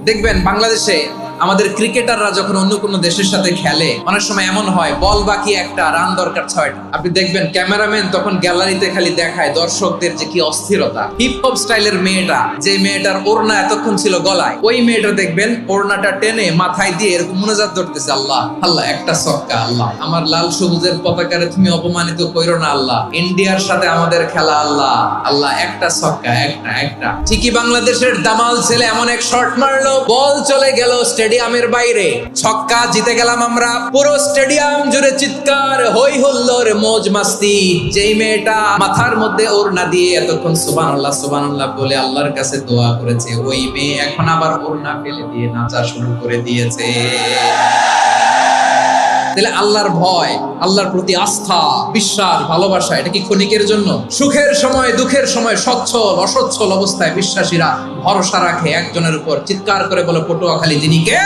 দেখবেন বাংলাদেশে আমাদের ক্রিকেটাররা যখন অন্য কোনো দেশের সাথে খেলে অনেক সময় এমন হয় বল বাকি একটা, রান দরকার 6টা। আপনি দেখবেন ক্যামেরাম্যান তখন গ্যালারিতে খালি দেখায় দর্শকদের যে কি অস্থিরতা। হিপ হপ স্টাইলের মেয়েটা, যে মেয়েটার ওড়না এতক্ষণ ছিল গলায়, ওই মেয়েটা দেখবেন ওড়নাটা টেনে মাথায় দিয়ে এরকম মুনাজাত ধরতেছে, আল্লাহ আল্লাহ একটা ছক্কা, আল্লাহ আমার লাল সবুজের পতাকারে তুমি অপমানিত কইরো না আল্লাহ, ইন্ডিয়ার সাথে আমাদের খেলা আল্লাহ, আল্লাহ একটা ছক্কা, একটা। ঠিকই বাংলাদেশের দামাল ছেলে এমন এক শট মারলো, বল চলে গেল স্টেডিয়ামের বাইরে, ছক্কা, জিতে গেলাম আমরা। পুরো স্টেডিয়াম জুড়ে চিৎকার, হই হুল্লোড়, মৌজ মাস্তি। যেই মেয়েটা মাথার মধ্যে ওড়না দিয়ে এতক্ষণ সুবহানাল্লাহ সুবহানাল্লাহ বলে আল্লাহর কাছে দোয়া করেছে, ওই মেয়ে এখন আবার ওড়না ফেলে দিয়ে নাচা শুরু করে দিয়েছে। তাহলে আল্লাহর ভয়, আল্লাহর প্রতি আস্থা, বিশ্বাস, ভালোবাসা, এটা কি ক্ষণিকের জন্য? সুখের সময় দুঃখের সময় সচ্ছল অসচ্ছল অবস্থায় বিশ্বাসীরা ভরসা রাখে একজনের উপর, চিৎকার করে বলে পটুয়াখালী তিনি কে?